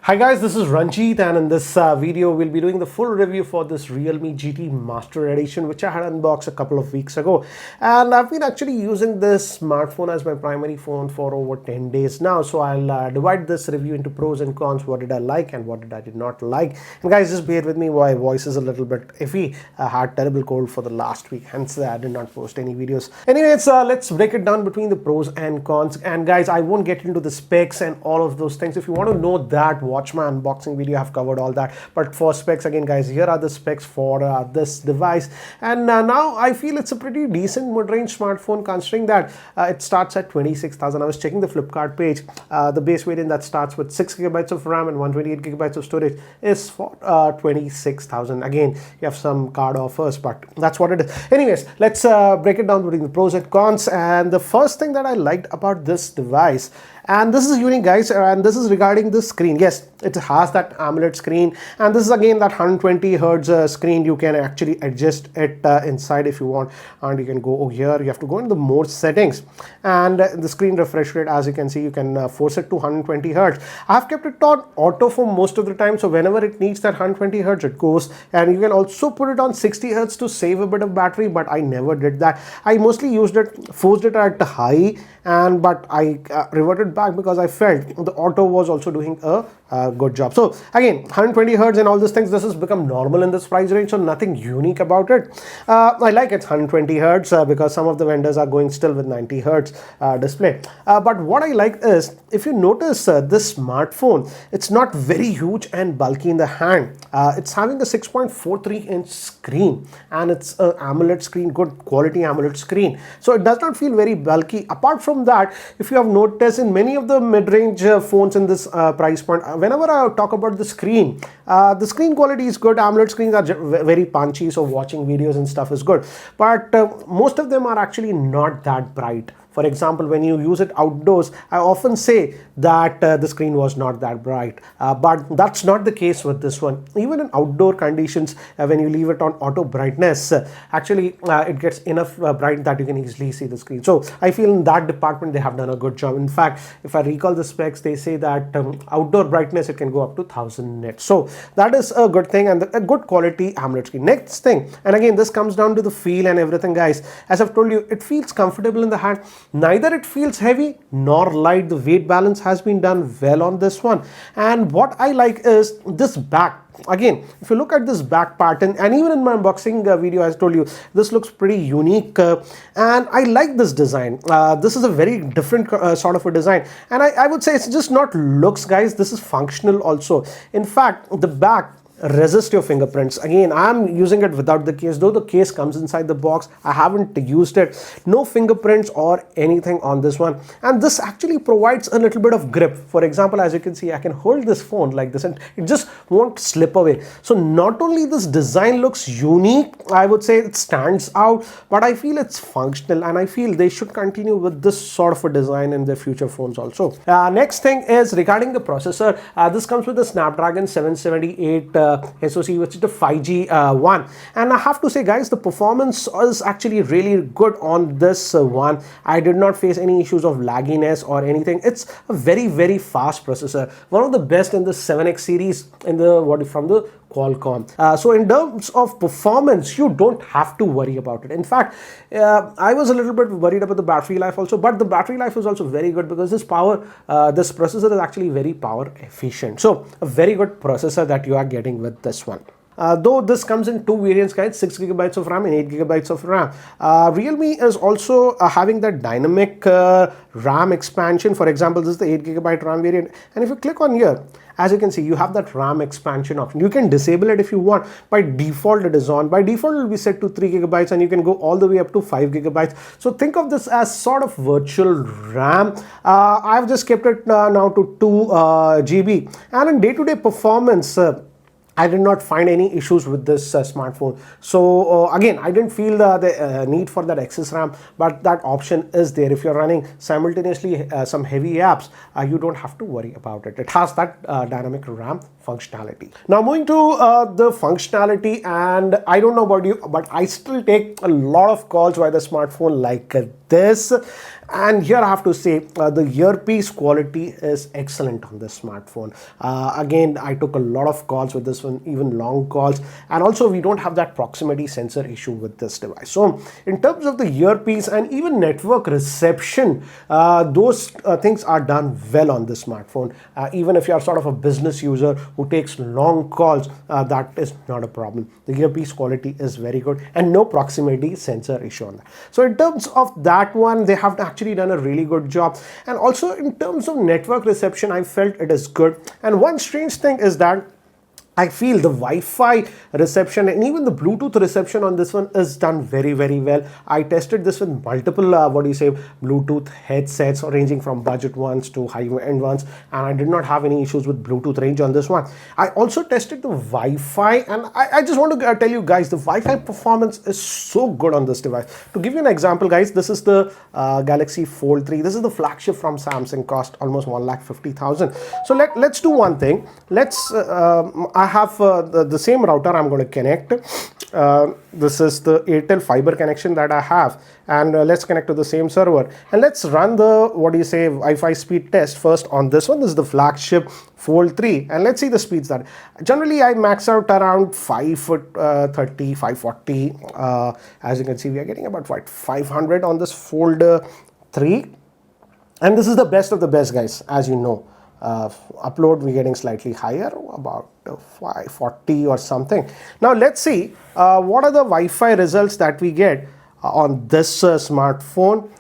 Hi guys, this is Ranjit, and in this video we'll be doing the full review for this Realme GT Master Edition, which I had unboxed a couple of weeks ago. And I've been actually using this smartphone as my primary phone for over 10 days now. So I'll divide this review into pros and cons. What did I like and what did I did not like? And guys, just bear with me, my voice is a little bit iffy. I had terrible cold for the last week, hence I did not post any videos. Anyways, let's break it down between the pros and cons. And guys, I won't get into the specs and all of those things. If you want to know that, watch my unboxing video. I've covered all that. But for specs, again guys, here are the specs for this device. And now I feel it's a pretty decent mid-range smartphone, considering that it starts at 26,000. I was checking the Flipkart page. The base variant that starts with 6 gigabytes of RAM and 128 gigabytes of storage is for 26,000. Again, you have some card offers, but that's what it is. Anyways, let's break it down between the pros and cons. And the first thing that I liked about this device, and this is unique guys, and this is regarding the screen. Yes, it has that AMOLED screen, and this is again that 120 hertz screen. You can actually adjust it inside if you want, and you can go over here. You have to go into the more settings, and the screen refresh rate, as you can see, you can force it to 120 hertz. I've kept it on auto for most of the time, so whenever it needs that 120 hertz it goes. And you can also put it on 60 hertz to save a bit of battery, but I never did that. I mostly used it, forced it at high, but I reverted back because I felt the auto was also doing a good job. So again, 120 hertz and all these things, this has become normal in this price range, so nothing unique about it. I like it's 120 hertz because some of the vendors are going still with 90 hertz display. But what I like is, if you notice this smartphone, it's not very huge and bulky in the hand. It's having a 6.43 inch screen, and it's an AMOLED screen, good quality AMOLED screen. So it does not feel very bulky. Apart from that, if you have noticed, in many of the mid-range phones in this price point, whenever I talk about the screen quality is good. AMOLED screens are very punchy, so watching videos and stuff is good. But most of them are actually not that bright. For example, when you use it outdoors, I often say that the screen was not that bright, but that's not the case with this one. Even in outdoor conditions, when you leave it on auto brightness, actually it gets enough bright that you can easily see the screen. So I feel in that department they have done a good job. In fact, if I recall the specs, they say that outdoor brightness, it can go up to 1000 nits. So that is a good thing, and a good quality AMOLED screen. Next thing, and again this comes down to the feel and everything guys. As I've told you, it feels comfortable in the hand. Neither it feels heavy nor light. The weight balance has been done well on this one. And what I like is this back. Again, if you look at this back pattern, and even in my unboxing video I told you, this looks pretty unique, and I like this design. This is a very different sort of a design, and I would say it's just not looks guys, this is functional also. In fact, the back resist your fingerprints. Again, I'm using it without the case, though the case comes inside the box. I haven't used it. No fingerprints or anything on this one, and this actually provides a little bit of grip. For example, as you can see, I can hold this phone like this and it just won't slip away. So not only this design looks unique, I would say it stands out, but I feel it's functional, and I feel they should continue with this sort of a design in their future phones also. Next thing is regarding the processor. This comes with a Snapdragon 778 SoC, which is the 5G one, and I have to say guys, the performance is actually really good on this one. I did not face any issues of lagginess or anything. It's a very fast processor, one of the best in the 7X series in the from the Qualcomm. So in terms of performance, you don't have to worry about it. In fact, I was a little bit worried about the battery life also, but the battery life is also very good because this processor is actually very power efficient. So a very good processor that you are getting with this one. Though this comes in two variants guys, 6 gigabytes of RAM and 8 gigabytes of RAM. Realme is also having that dynamic RAM expansion. For example, this is the 8 gigabyte RAM variant, and if you click on here, as you can see, you have that RAM expansion option. You can disable it if you want. By default it is on. By default it will be set to 3 gigabytes, and you can go all the way up to 5 gigabytes. So think of this as sort of virtual RAM. I've just kept it now to 2 GB, and in day-to-day performance, I did not find any issues with this smartphone. So again, I didn't feel the need for that excess RAM, but that option is there. If you're running simultaneously some heavy apps, you don't have to worry about it. It has that dynamic RAM functionality. Now moving to the functionality, and I don't know about you, but I still take a lot of calls via the smartphone like this. And here I have to say the earpiece quality is excellent on this smartphone. Again, I took a lot of calls with this one, even long calls, and also we don't have that proximity sensor issue with this device. So in terms of the earpiece and even network reception, those things are done well on this smartphone. Even if you are sort of a business user who takes long calls, that is not a problem. The earpiece quality is very good and no proximity sensor issue on that. So in terms of that one, they have actually done a really good job. And also in terms of network reception, I felt it is good. And one strange thing is that I feel the Wi-Fi reception and even the Bluetooth reception on this one is done very, very well. I tested this with multiple, Bluetooth headsets ranging from budget ones to high-end ones, and I did not have any issues with Bluetooth range on this one. I also tested the Wi-Fi, and I just want to tell you guys, the Wi-Fi performance is so good on this device. To give you an example, guys, this is the Galaxy Fold 3. This is the flagship from Samsung, cost almost 1,50,000. So let's do one thing. I have the same router I'm going to connect. This is the Airtel fiber connection that I have, and let's connect to the same server, and let's run the Wi-Fi speed test first on this one. This is the flagship Fold 3, and let's see the speeds that generally I max out around 530, 540. As you can see, we are getting about 500 on this Fold 3, and this is the best of the best, guys, as you know. Upload we're getting slightly higher, about 540 or something. Now let's see what are the Wi-Fi results that we get on this smartphone.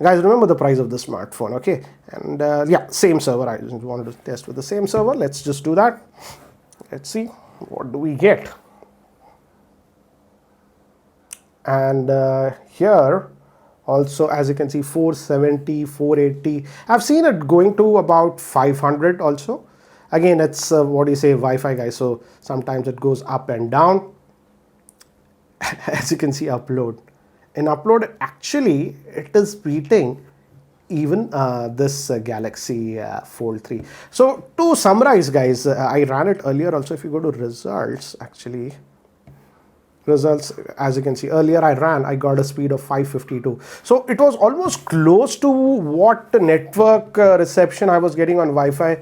Guys, remember the price of the smartphone, okay? And yeah, same server. I just wanted to test with the same server. Let's just do that. Let's see what do we get. And here also, as you can see, 470, 480. I've seen it going to about 500 also. Again, it's Wi-Fi, guys, so sometimes it goes up and down. As you can see, upload. In upload, actually, it is beating even this Galaxy Fold 3. So to summarize, guys, I ran it earlier also. If you go to results, actually, results, as you can see, earlier I got a speed of 552. So it was almost close to what the network reception I was getting on Wi-Fi,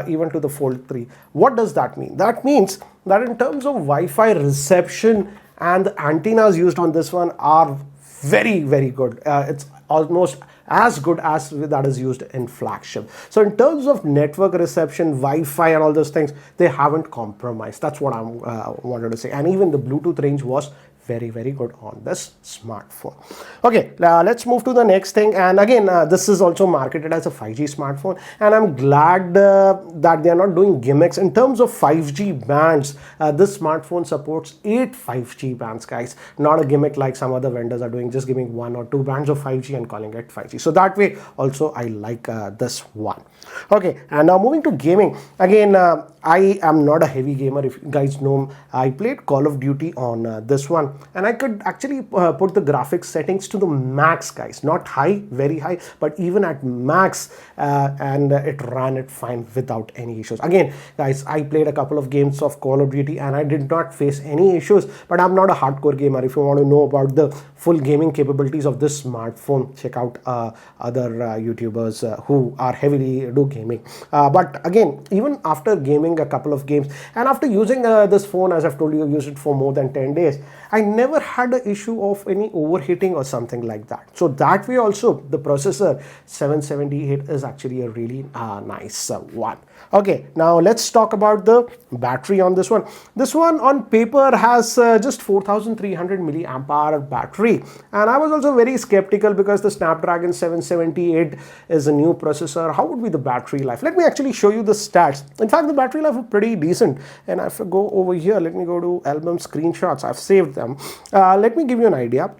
even to the Fold 3. What does that mean? That means that in terms of Wi-Fi reception and the antennas used on this one are very, very good. It's almost as good as that is used in flagship. So in terms of network reception, Wi-Fi and all those things, they haven't compromised. That's what I wanted to say. And even the Bluetooth range was very, very good on this smartphone. Okay, let's move to the next thing. And again, this is also marketed as a 5G smartphone, and I'm glad that they are not doing gimmicks. In terms of 5G bands, this smartphone supports 8 5G bands, guys. Not a gimmick like some other vendors are doing, just giving 1 or 2 bands of 5G and calling it 5G. So that way also I like this one. Okay, and now moving to gaming. Again, I am not a heavy gamer. If you guys know, I played Call of Duty on this one, and I could actually put the graphics settings to the max, guys. Not high, very high, but even at max, and it ran it fine without any issues. Again, guys, I played a couple of games of Call of Duty and I did not face any issues, but I'm not a hardcore gamer. If you want to know about the full gaming capabilities of this smartphone, check out other YouTubers who are heavily do gaming. But again, even after gaming a couple of games and after using this phone, as I've told you, I've used it for more than 10 days, I never had an issue of any overheating or something like that. So that way also the processor 778 is actually a really nice one. Okay, now let's talk about the battery on this one. This one on paper has just 4300 milliamp hour battery, and I was also very skeptical because the Snapdragon 778 is a new processor. How would be the battery life? Let me actually show you the stats. In fact, the battery life is pretty decent, and if I go over here, let me go to album screenshots. I've saved them. Let me give you an idea.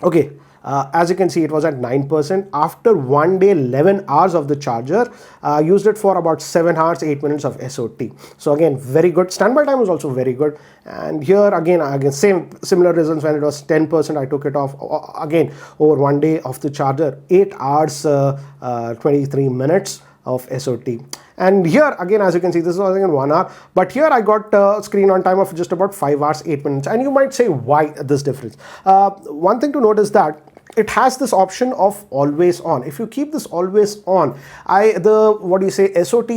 Okay, as you can see, it was at 9%. After 1 day, 11 hours of the charger, used it for about 7 hours, 8 minutes of SOT. So again, very good. Standby time was also very good. And here again, similar results. When it was 10%, I took it off again over 1 day of the charger, 8 hours, 23 minutes of SOT. And here again, as you can see, this was in 1 hour, but here I got a screen on time of just about 5 hours, 8 minutes. And you might say, why this difference? One thing to note is that it has this option of always on. If you keep this always on, SOT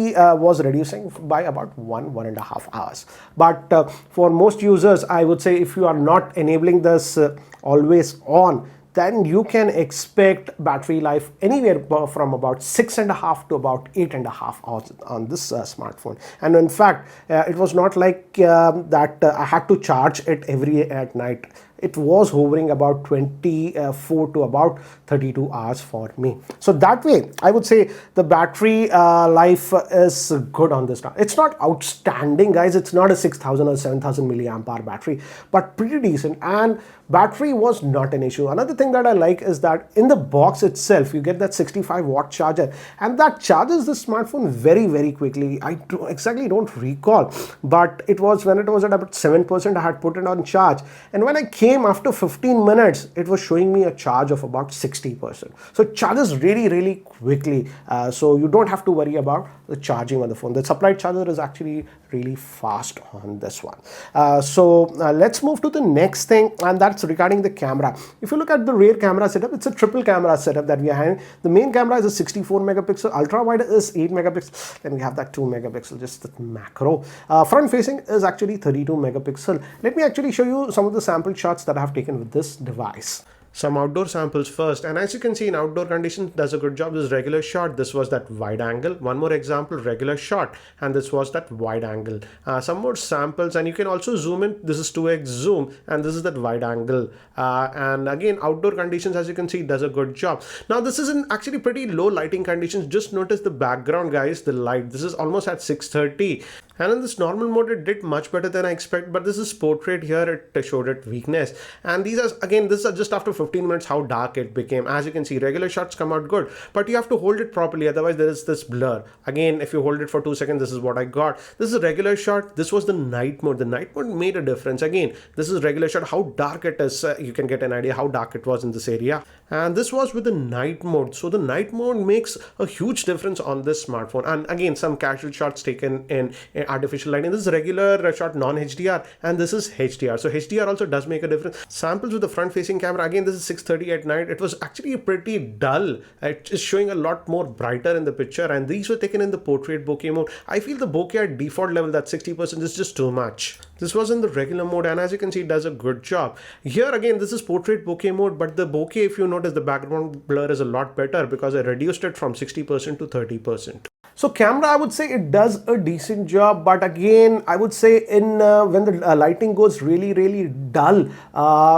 was reducing by about 1.5 hours. But for most users, I would say if you are not enabling this always on, then you can expect battery life anywhere from about 6.5 to about 8.5 hours on this smartphone. And in fact, it was not like that I had to charge it at night. It was hovering about 24 to about 32 hours for me. So that way, I would say the battery life is good on this. It's not outstanding, guys. It's not a 6,000 or 7,000 milliamp hour battery, but pretty decent. And battery was not an issue. Another thing that I like is that in the box itself, you get that 65-watt charger, and that charges the smartphone very, very quickly. I exactly don't recall, but it was when it was at about 7%, I had put it on charge. And when I came after 15 minutes, it was showing me a charge of about 60%. So it charges really, really quickly. So you don't have to worry about the charging on the phone. The supplied charger is actually really fast on this one. Let's move to the next thing, and that's regarding the camera. If you look at the rear camera setup, it's a triple camera setup that we are having. The main camera is a 64 megapixel, ultra wide is 8 megapixel, then we have that 2 megapixel, just the macro. Front facing is actually 32 megapixel. Let me actually show you some of the sample shots that I have taken with this device. Some outdoor samples first, and as you can see in outdoor conditions, does a good job. This regular shot, this was that wide angle. One more example, regular shot, and this was that wide angle. Some more samples, and you can also zoom in. This is 2x zoom, and this is that wide angle. And again, outdoor conditions, as you can see, does a good job. Now this is in actually pretty low lighting conditions. Just notice the background, guys, the light. This is almost at 630. And in this normal mode, it did much better than I expect, but this is portrait here, it showed it weakness. And these are, again, this is just after 15 minutes how dark it became. As you can see, regular shots come out good, but you have to hold it properly, otherwise there is this blur. Again, if you hold it for 2 seconds, this is what I got. This is a regular shot. This was the night mode. The night mode made a difference. Again, this is regular shot. How dark it is, you can get an idea how dark it was in this area. And this was with the night mode. So the night mode makes a huge difference on this smartphone. And again, some casual shots taken in artificial lighting. This is regular shot, non-HDR, and this is HDR. So HDR also does make a difference. Samples with the front-facing camera. Again, this is 6:30 at night. It was actually pretty dull. It is showing a lot more brighter in the picture, and these were taken in the portrait bokeh mode. I feel the bokeh at default level, that 60%, is just too much. This was in the regular mode, and as you can see, it does a good job. Here again, this is portrait bokeh mode, but the bokeh, if you notice, the background blur is a lot better because I reduced it from 60% to 30%. So camera, I would say it does a decent job, but again, I would say in when the lighting goes really, really dull,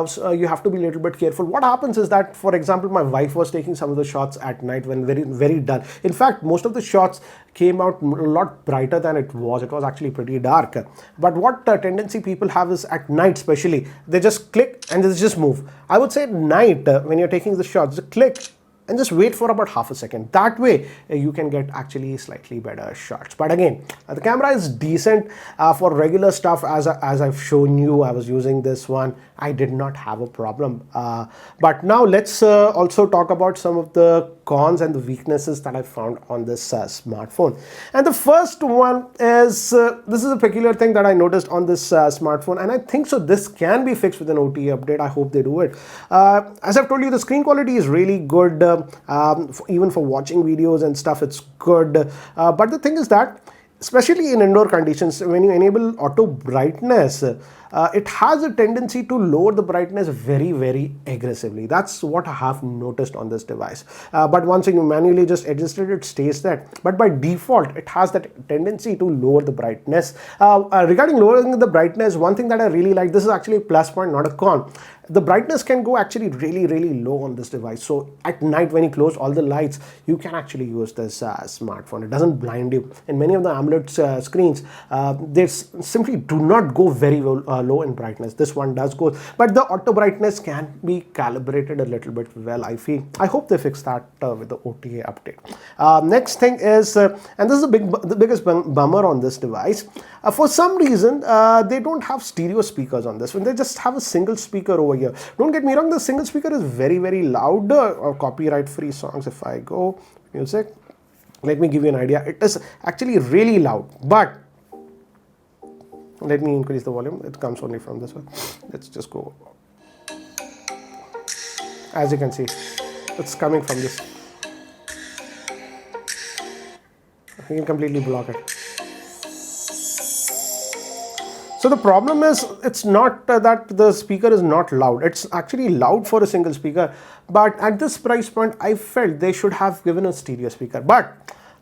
so you have to be a little bit careful. What happens is that, for example, my wife was taking some of the shots at night when very, very dull. In fact, most of the shots came out a lot brighter than it was. It was actually pretty dark. But what tendency people have is at night, especially, they just click and they just move. I would say at night, when you're taking the shots, just click and just wait for about half a second. That way you can get actually slightly better shots. But again, the camera is decent for regular stuff. As I've shown you, I was using this one. I did not have a problem. But now let's also talk about some of the cons and the weaknesses that I found on this smartphone. And the first one is, this is a peculiar thing that I noticed on this smartphone, and I think so this can be fixed with an OTA update. I hope they do it. As I've told you, the screen quality is really good. Even for watching videos and stuff, it's good. But the thing is that, especially in indoor conditions, when you enable auto brightness, it has a tendency to lower the brightness very, very aggressively. That's what I have noticed on this device. But once you manually just adjust it, it stays there. But by default, it has that tendency to lower the brightness. Regarding lowering the brightness, one thing that I really like, this is actually a plus point, not a con. The brightness can go actually really, really low on this device. So at night, when you close all the lights, you can actually use this smartphone. It doesn't blind you. In many of the AMOLED screens, they simply do not go very low in brightness. This one does go, but the auto brightness can be calibrated a little bit well, I feel. I hope they fix that with the OTA update. Next thing is, and this is the biggest bummer on this device. For some reason, they don't have stereo speakers on this one. They just have a single speaker over here. Don't get me wrong, the single speaker is very, very loud. Copyright-free songs, if I go music, let me give you an idea. It is actually really loud, but let me increase the volume. It comes only from this one. Let's just go. As you can see, it's coming from this. You can completely block it. So the problem is, it's not that the speaker is not loud. It's actually loud for a single speaker, but at this price point, I felt they should have given a stereo speaker. But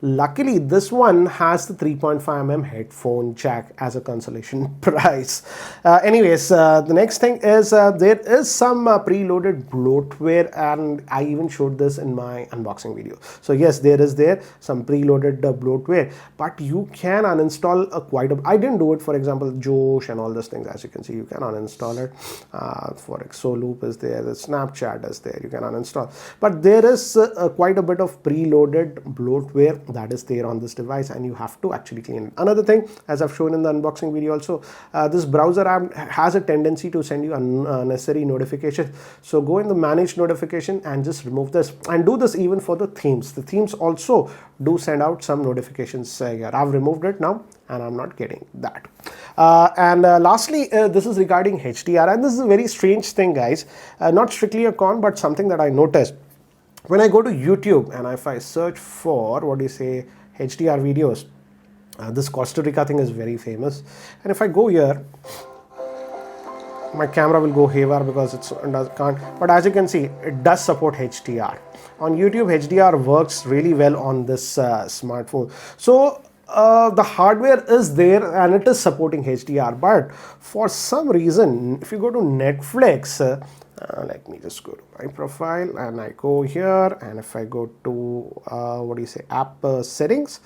luckily, this one has the 3.5mm headphone jack as a consolation prize. Anyways, the next thing is there is some preloaded bloatware, and I even showed this in my unboxing video. So yes, there is some preloaded bloatware, but you can uninstall quite a. I didn't do it, for example, Josh and all those things. As you can see, you can uninstall it. For Exoloop is there, the Snapchat is there. You can uninstall, but there is quite a bit of preloaded bloatware that is there on this device, and you have to actually clean it. Another thing, as I've shown in the unboxing video also, this browser app has a tendency to send you unnecessary notifications. So go in the manage notification and just remove this, and do this even for the themes. The themes also do send out some notifications here. I've removed it now and I'm not getting that. Lastly, this is regarding HDR, and this is a very strange thing, guys. Not strictly a con, but something that I noticed. When I go to YouTube and if I search for, what do you say, HDR videos, this Costa Rica thing is very famous. And if I go here, my camera will go haywire because it can't. But as you can see, it does support HDR. On YouTube, HDR works really well on this smartphone. So the hardware is there and it is supporting HDR. But for some reason, if you go to Netflix, let me just go to my profile and I go here, and if I go to app settings,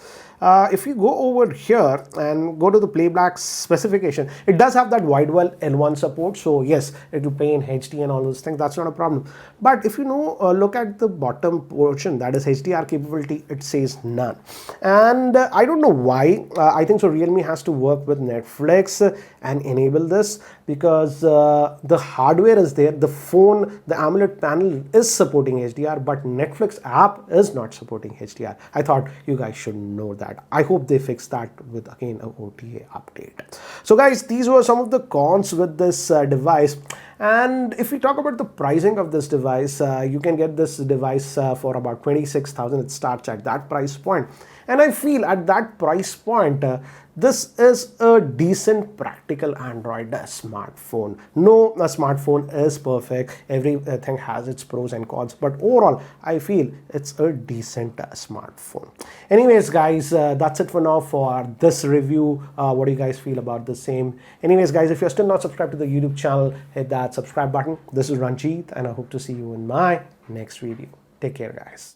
if you go over here and go to the playback specification, it does have that widewell L1 support. So yes, it will play in HD and all those things. That's not a problem. But if you look at the bottom portion, that is HDR capability, it says none. And I don't know why. I think so Realme has to work with Netflix and enable this, because the hardware is there. The phone, the AMOLED panel is supporting HDR, but Netflix app is not supporting HDR. I thought you guys should know that. I hope they fix that with, again, an OTA update. So guys, these were some of the cons with this device. And if we talk about the pricing of this device, you can get this device for about 26,000. It starts at that price point. And I feel at that price point, this is a decent practical Android smartphone. No, a smartphone is perfect. Everything has its pros and cons, but overall, I feel it's a decent smartphone. Anyways, guys, that's it for now for this review. What do you guys feel about the same? Anyways, guys, if you're still not subscribed to the YouTube channel, hit that subscribe button. This is Ranjit, and I hope to see you in my next video. Take care, guys.